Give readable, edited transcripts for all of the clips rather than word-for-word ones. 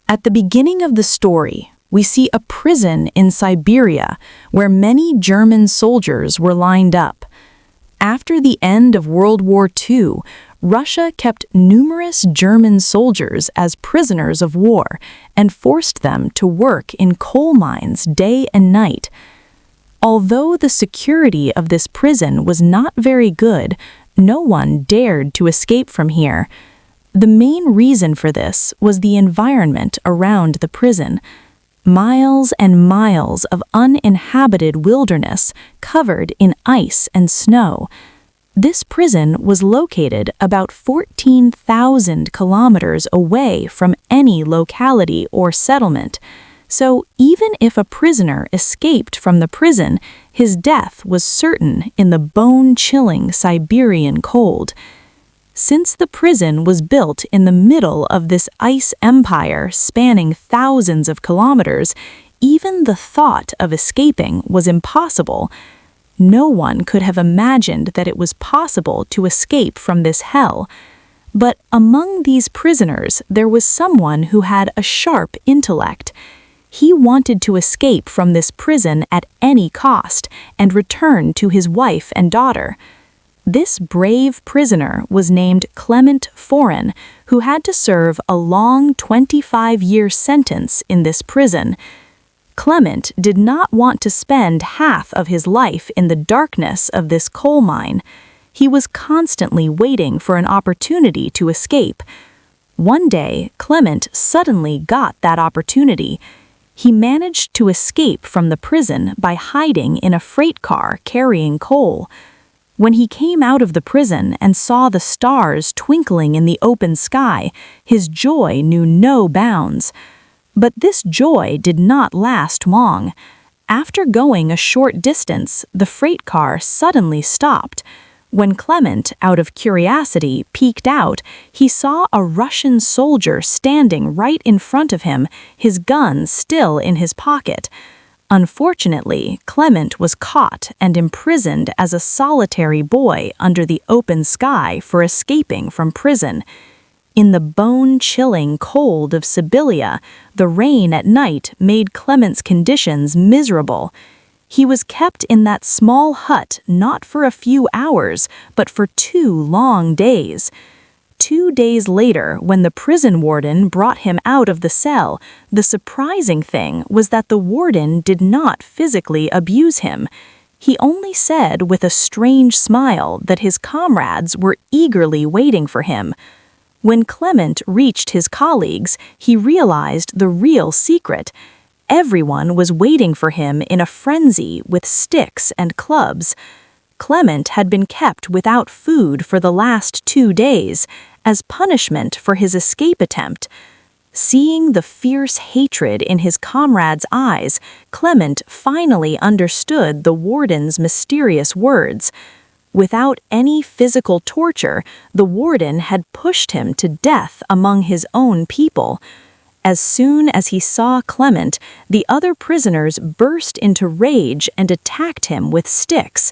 At the beginning of the story, we see a prison in Siberia where many German soldiers were lined up. After the end of World War II, Russia kept numerous German soldiers as prisoners of war and forced them to work in coal mines day and night. Although the security of this prison was not very good, no one dared to escape from here. The main reason for this was the environment around the prison. Miles and miles of uninhabited wilderness covered in ice and snow. This prison was located about 14,000 kilometers away from any locality or settlement. So even if a prisoner escaped from the prison, his death was certain in the bone-chilling Siberian cold. Since the prison was built in the middle of this ice empire spanning thousands of kilometers, even the thought of escaping was impossible. No one could have imagined that it was possible to escape from this hell. But among these prisoners, there was someone who had a sharp intellect. He wanted to escape from this prison at any cost and return to his wife and daughter. This brave prisoner was named Clement Foren, who had to serve a long 25-year sentence in this prison. Clement did not want to spend half of his life in the darkness of this coal mine. He was constantly waiting for an opportunity to escape. One day, Clement suddenly got that opportunity. He managed to escape from the prison by hiding in a freight car carrying coal. When he came out of the prison and saw the stars twinkling in the open sky, his joy knew no bounds. But this joy did not last long. After going a short distance, the freight car suddenly stopped. When Clement, out of curiosity, peeked out, he saw a Russian soldier standing right in front of him, his gun still in his pocket. Unfortunately, Clement was caught and imprisoned as a solitary boy under the open sky for escaping from prison. In the bone-chilling cold of Siberia, the rain at night made Clement's conditions miserable. He was kept in that small hut not for a few hours, but for 2 long days. 2 days later, when the prison warden brought him out of the cell, the surprising thing was that the warden did not physically abuse him. He only said with a strange smile that his comrades were eagerly waiting for him. When Clement reached his colleagues, he realized the real secret. Everyone was waiting for him in a frenzy with sticks and clubs. Clement had been kept without food for the last 2 days, as punishment for his escape attempt. Seeing the fierce hatred in his comrades' eyes, Clement finally understood the warden's mysterious words. Without any physical torture, the warden had pushed him to death among his own people. As soon as he saw Clement, the other prisoners burst into rage and attacked him with sticks.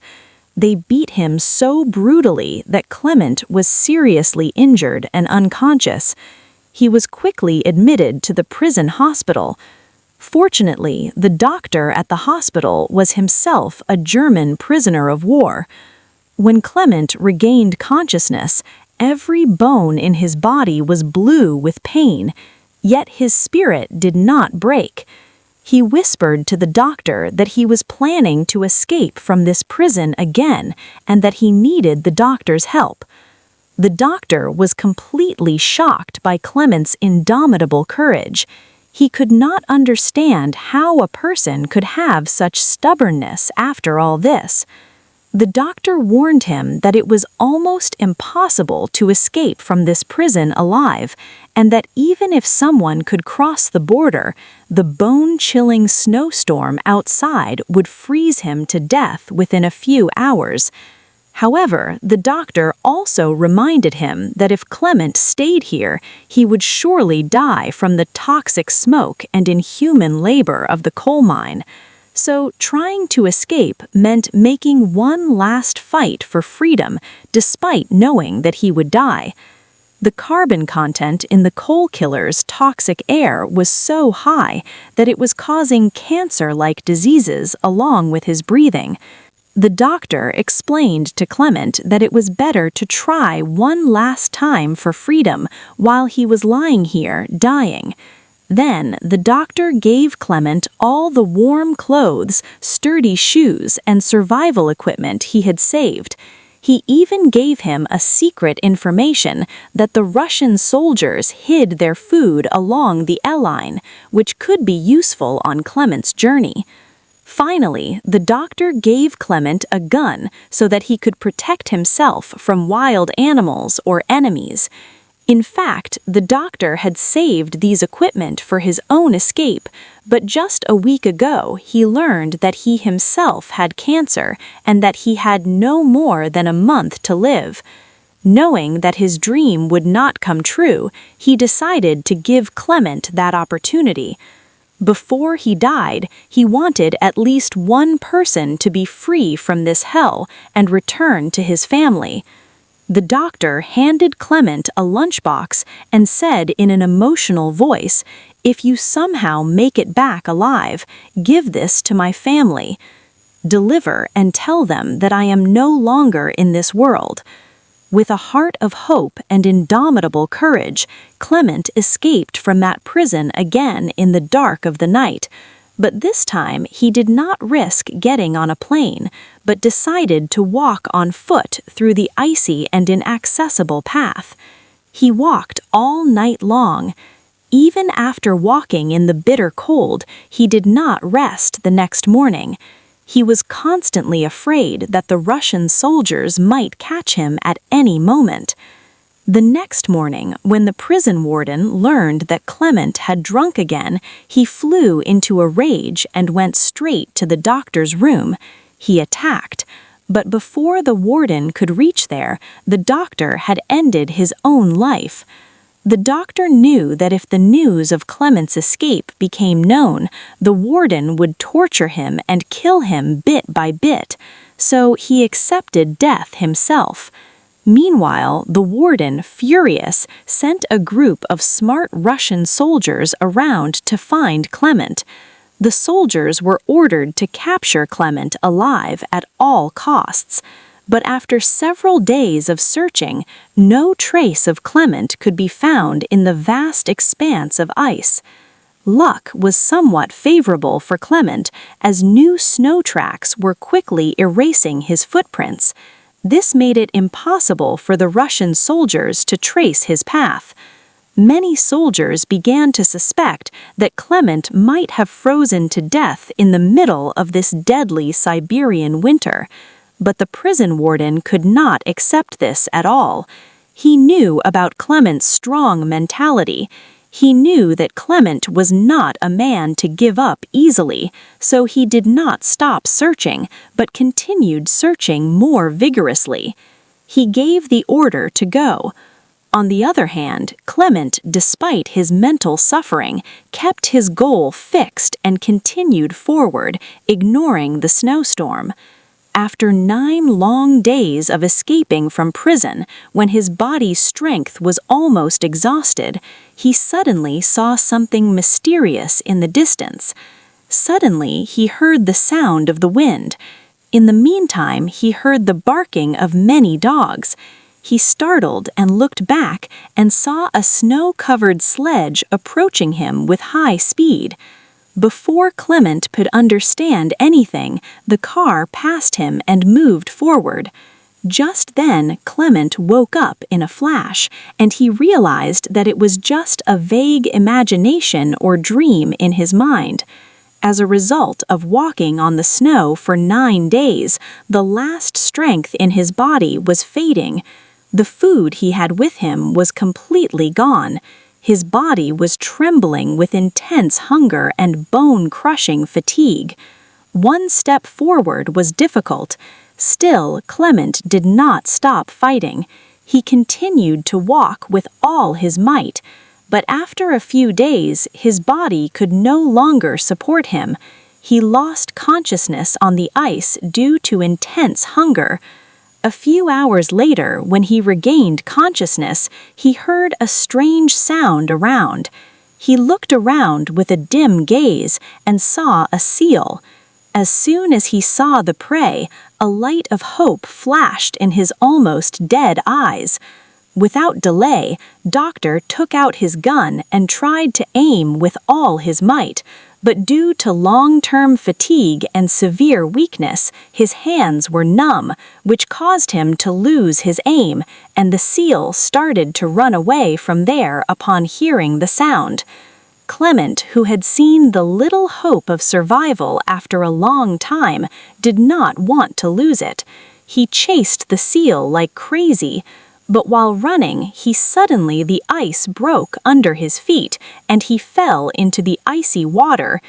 They beat him so brutally that Clement was seriously injured and unconscious. He was quickly admitted to the prison hospital. Fortunately, the doctor at the hospital was himself a German prisoner of war. When Clement regained consciousness, every bone in his body was blue with pain, yet his spirit did not break. He whispered to the doctor that he was planning to escape from this prison again and that he needed the doctor's help. The doctor was completely shocked by Clement's indomitable courage. He could not understand how a person could have such stubbornness after all this. The doctor warned him that it was almost impossible to escape from this prison alive, and that even if someone could cross the border, the bone-chilling snowstorm outside would freeze him to death within a few hours. However, the doctor also reminded him that if Clement stayed here, he would surely die from the toxic smoke and inhuman labor of the coal mine. So trying to escape meant making one last fight for freedom, despite knowing that he would die. The carbon content in the coal killer's toxic air was so high that it was causing cancer-like diseases along with his breathing. The doctor explained to Clement that it was better to try one last time for freedom while he was lying here dying. Then the doctor gave Clement all the warm clothes, sturdy shoes, and survival equipment he had saved. He even gave him a secret information that the Russian soldiers hid their food along the L line, which could be useful on Clement's journey. Finally, the doctor gave Clement a gun so that he could protect himself from wild animals or enemies. In fact, the doctor had saved these equipment for his own escape, but just a week ago he learned that he himself had cancer and that he had no more than a month to live. Knowing that his dream would not come true, he decided to give Clement that opportunity. Before he died, he wanted at least one person to be free from this hell and return to his family. The doctor handed Clement a lunchbox and said in an emotional voice, "If you somehow make it back alive, give this to my family. Deliver and tell them that I am no longer in this world." With a heart of hope and indomitable courage, Clement escaped from that prison again in the dark of the night. But this time he did not risk getting on a plane, but decided to walk on foot through the icy and inaccessible path. He walked all night long. Even after walking in the bitter cold, he did not rest the next morning. He was constantly afraid that the Russian soldiers might catch him at any moment. The next morning, when the prison warden learned that Clement had drunk again, he flew into a rage and went straight to the doctor's room. He attacked, but before the warden could reach there, the doctor had ended his own life. The doctor knew that if the news of Clement's escape became known, the warden would torture him and kill him bit by bit, so he accepted death himself. Meanwhile, the warden, furious, sent a group of smart Russian soldiers around to find Clement. The soldiers were ordered to capture Clement alive at all costs, but after several days of searching, no trace of Clement could be found in the vast expanse of ice. Luck was somewhat favorable for Clement, as new snow tracks were quickly erasing his footprints. This made it impossible for the Russian soldiers to trace his path. Many soldiers began to suspect that Clement might have frozen to death in the middle of this deadly Siberian winter, but the prison warden could not accept this at all. He knew about Clement's strong mentality. He knew that Clement was not a man to give up easily, so he did not stop searching, but continued searching more vigorously. He gave the order to go. On the other hand, Clement, despite his mental suffering, kept his goal fixed and continued forward, ignoring the snowstorm. After 9 long days of escaping from prison, when his body's strength was almost exhausted, he suddenly saw something mysterious in the distance. Suddenly, he heard the sound of the wind. In the meantime, he heard the barking of many dogs. He startled and looked back and saw a snow-covered sledge approaching him with high speed. Before Clement could understand anything, the car passed him and moved forward. Just then, Clement woke up in a flash, and he realized that it was just a vague imagination or dream in his mind. As a result of walking on the snow for 9 days, the last strength in his body was fading. The food he had with him was completely gone. His body was trembling with intense hunger and bone-crushing fatigue. One step forward was difficult. Still, Clement did not stop fighting. He continued to walk with all his might, but after a few days, his body could no longer support him. He lost consciousness on the ice due to intense hunger. A few hours later, when he regained consciousness, he heard a strange sound around. He looked around with a dim gaze and saw a seal. As soon as he saw the prey, a light of hope flashed in his almost dead eyes. Without delay, Doctor took out his gun and tried to aim with all his might, but due to long-term fatigue and severe weakness, his hands were numb, which caused him to lose his aim, and the seal started to run away from there upon hearing the sound. Clement, who had seen the little hope of survival after a long time, did not want to lose it. He chased the seal like crazy, but while running, the ice broke under his feet, and he fell into the icy water.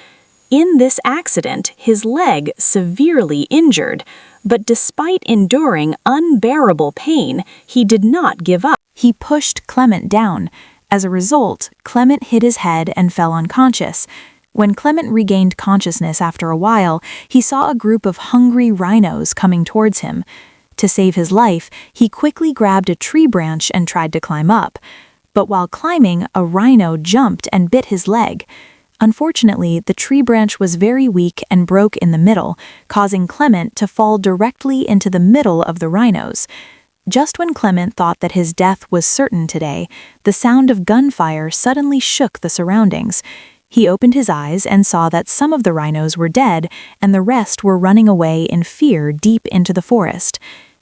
In this accident, his leg severely injured, but despite enduring unbearable pain, he did not give up. He pushed Clement down. As a result, Clement hit his head and fell unconscious. When Clement regained consciousness after a while, he saw a group of hungry rhinos coming towards him. To save his life, he quickly grabbed a tree branch and tried to climb up. But while climbing, a rhino jumped and bit his leg. Unfortunately, the tree branch was very weak and broke in the middle, causing Clement to fall directly into the middle of the rhinos. Just when Clement thought that his death was certain today, the sound of gunfire suddenly shook the surroundings. He opened his eyes and saw that some of the rhinos were dead and the rest were running away in fear deep into the forest.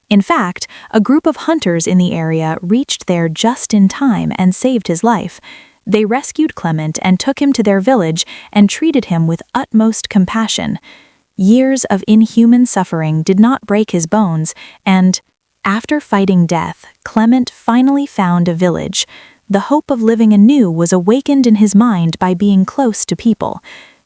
In fact, a group of hunters in the area reached there just in time and saved his life. They rescued Clement and took him to their village and treated him with utmost compassion. Years of inhuman suffering did not break his bones, and after fighting death, Clement finally found a village. The hope of living anew was awakened in his mind by being close to people.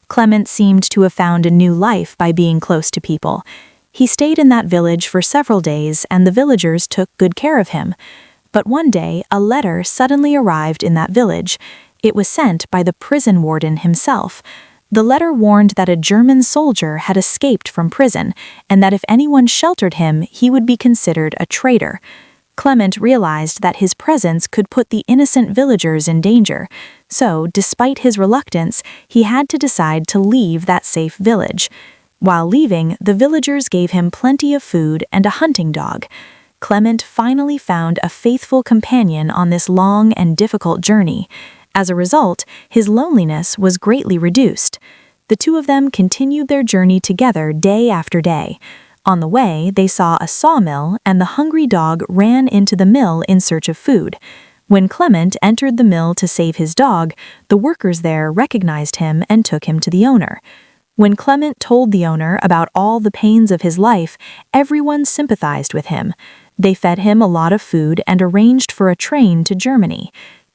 Clement seemed to have found a new life by being close to people. He stayed in that village for several days, and the villagers took good care of him. But one day, a letter suddenly arrived in that village. It was sent by the prison warden himself. The letter warned that a German soldier had escaped from prison, and that if anyone sheltered him, he would be considered a traitor. Clement realized that his presence could put the innocent villagers in danger. So, despite his reluctance, he had to decide to leave that safe village. While leaving, the villagers gave him plenty of food and a hunting dog. Clement finally found a faithful companion on this long and difficult journey. As a result, his loneliness was greatly reduced. The two of them continued their journey together day after day. On the way, they saw a sawmill, and the hungry dog ran into the mill in search of food. When Clement entered the mill to save his dog, the workers there recognized him and took him to the owner. When Clement told the owner about all the pains of his life, everyone sympathized with him. They fed him a lot of food and arranged for a train to Germany.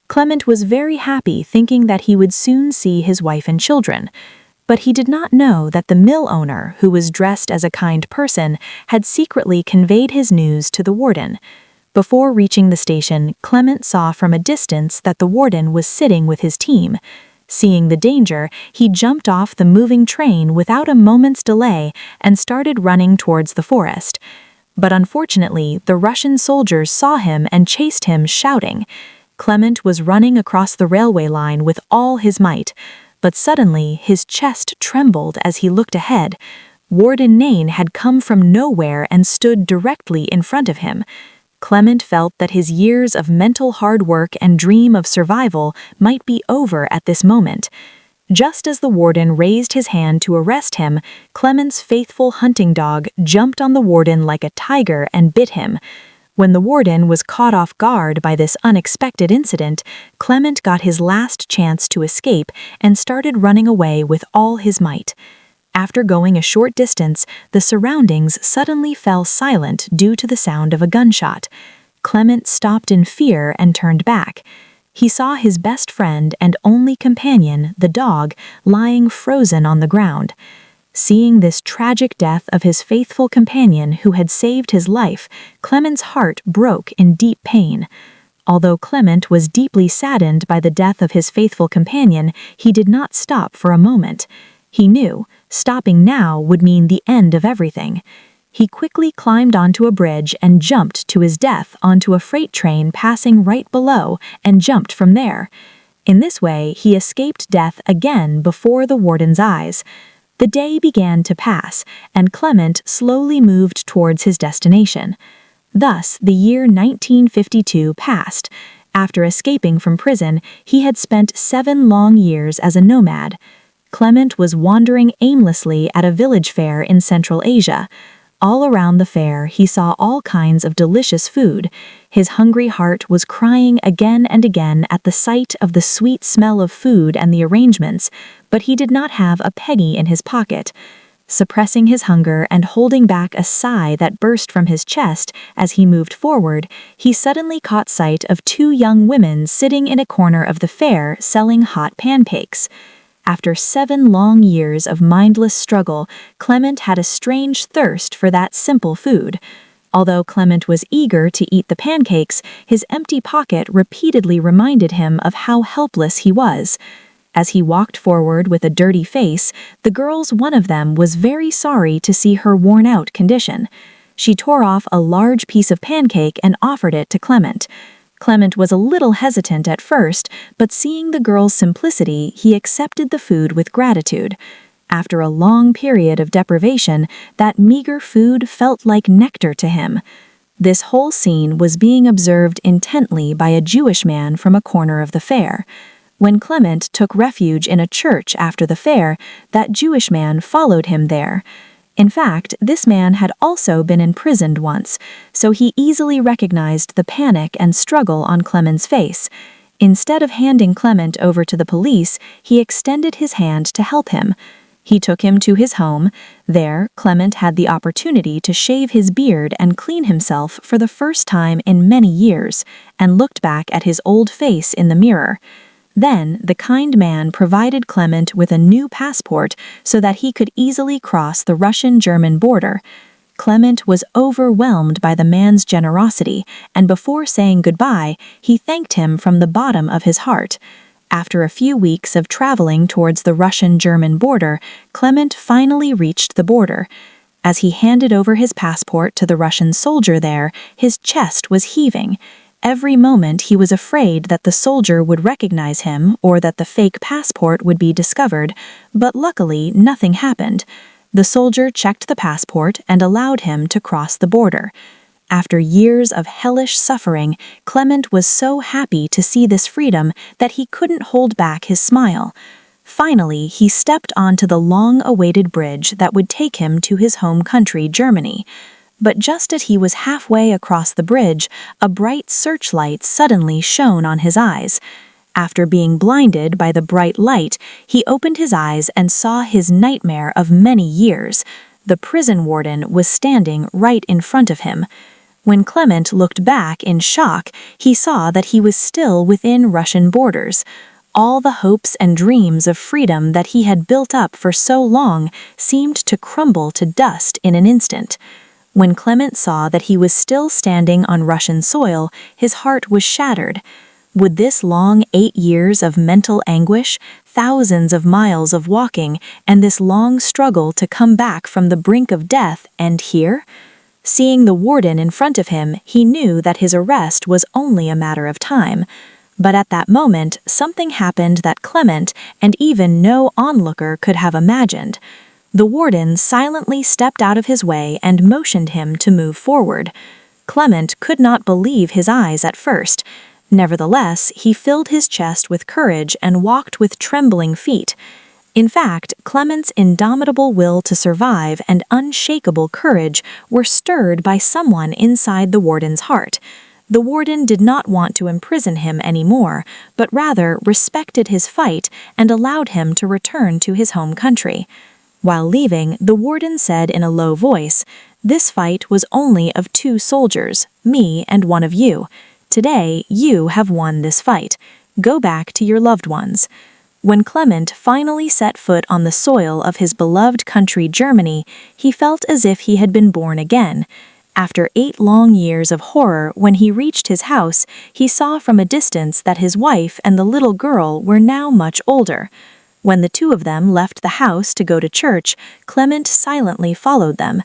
Clement was very happy, thinking that he would soon see his wife and children. But he did not know that the mill owner, who was dressed as a kind person, had secretly conveyed his news to the warden. Before reaching the station, Clement saw from a distance that the warden was sitting with his team. Seeing the danger, he jumped off the moving train without a moment's delay and started running towards the forest. But unfortunately, the Russian soldiers saw him and chased him, shouting. Clement was running across the railway line with all his might, but suddenly his chest trembled as he looked ahead. Warden Nain had come from nowhere and stood directly in front of him. Clement felt that his years of mental hard work and dream of survival might be over at this moment. Just as the warden raised his hand to arrest him, Clement's faithful hunting dog jumped on the warden like a tiger and bit him. When the warden was caught off guard by this unexpected incident, Clement got his last chance to escape and started running away with all his might. After going a short distance, the surroundings suddenly fell silent due to the sound of a gunshot. Clement stopped in fear and turned back. He saw his best friend and only companion, the dog, lying frozen on the ground. Seeing this tragic death of his faithful companion who had saved his life, Clement's heart broke in deep pain. Although Clement was deeply saddened by the death of his faithful companion, he did not stop for a moment. He knew stopping now would mean the end of everything. He quickly climbed onto a bridge and jumped to his death onto a freight train passing right below and jumped from there. In this way, he escaped death again before the warden's eyes. The day began to pass, and Clement slowly moved towards his destination. Thus, the year 1952 passed. After escaping from prison, he had spent 7 long years as a nomad. Clement was wandering aimlessly at a village fair in Central Asia. All around the fair, he saw all kinds of delicious food. His hungry heart was crying again and again at the sight of the sweet smell of food and the arrangements, but he did not have a penny in his pocket. Suppressing his hunger and holding back a sigh that burst from his chest as he moved forward, he suddenly caught sight of 2 young women sitting in a corner of the fair selling hot pancakes. After 7 long years of mindless struggle, Clement had a strange thirst for that simple food. Although Clement was eager to eat the pancakes, his empty pocket repeatedly reminded him of how helpless he was. As he walked forward with a dirty face, the girls, one of them, was very sorry to see her worn-out condition. She tore off a large piece of pancake and offered it to Clement. Clement was a little hesitant at first, but seeing the girl's simplicity, he accepted the food with gratitude. After a long period of deprivation, that meager food felt like nectar to him. This whole scene was being observed intently by a Jewish man from a corner of the fair. When Clement took refuge in a church after the fair, that Jewish man followed him there. In fact, this man had also been imprisoned once, so he easily recognized the panic and struggle on Clement's face. Instead of handing Clement over to the police, he extended his hand to help him. He took him to his home. There, Clement had the opportunity to shave his beard and clean himself for the first time in many years, and looked back at his old face in the mirror. Then, the kind man provided Clement with a new passport so that he could easily cross the Russian-German border. Clement was overwhelmed by the man's generosity, and before saying goodbye, he thanked him from the bottom of his heart. After a few weeks of traveling towards the Russian-German border, Clement finally reached the border. As he handed over his passport to the Russian soldier there, his chest was heaving. Every moment he was afraid that the soldier would recognize him or that the fake passport would be discovered, but luckily nothing happened. The soldier checked the passport and allowed him to cross the border. After years of hellish suffering, Clement was so happy to see this freedom that he couldn't hold back his smile. Finally, he stepped onto the long-awaited bridge that would take him to his home country, Germany. But just as he was halfway across the bridge, a bright searchlight suddenly shone on his eyes. After being blinded by the bright light, he opened his eyes and saw his nightmare of many years. The prison warden was standing right in front of him. When Clement looked back in shock, he saw that he was still within Russian borders. All the hopes and dreams of freedom that he had built up for so long seemed to crumble to dust in an instant. When Clement saw that he was still standing on Russian soil, his heart was shattered. Would this long 8 years of mental anguish, thousands of miles of walking, and this long struggle to come back from the brink of death end here? Seeing the warden in front of him, he knew that his arrest was only a matter of time. But at that moment, something happened that Clement and even no onlooker could have imagined. The warden silently stepped out of his way and motioned him to move forward. Clement could not believe his eyes at first. Nevertheless, he filled his chest with courage and walked with trembling feet. In fact, Clement's indomitable will to survive and unshakable courage were stirred by someone inside the warden's heart. The warden did not want to imprison him anymore, but rather respected his fight and allowed him to return to his home country. While leaving, the warden said in a low voice, "This fight was only of 2 soldiers, me and one of you. Today, you have won this fight. Go back to your loved ones." When Clement finally set foot on the soil of his beloved country, Germany, he felt as if he had been born again. After 8 long years of horror, when he reached his house, he saw from a distance that his wife and the little girl were now much older. When the 2 of them left the house to go to church, Clement silently followed them.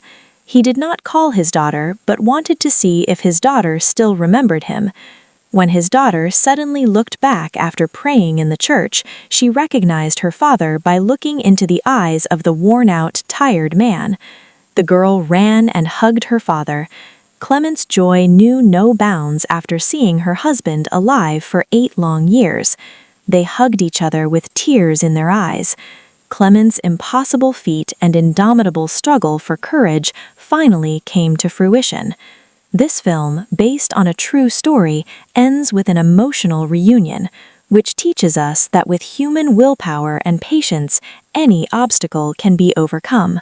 He did not call his daughter, but wanted to see if his daughter still remembered him. When his daughter suddenly looked back after praying in the church, she recognized her father by looking into the eyes of the worn-out, tired man. The girl ran and hugged her father. Clement's joy knew no bounds after seeing her husband alive for 8 long years. They hugged each other with tears in their eyes. Clement's impossible feat and indomitable struggle for courage finally came to fruition. This film, based on a true story, ends with an emotional reunion, which teaches us that with human willpower and patience, any obstacle can be overcome.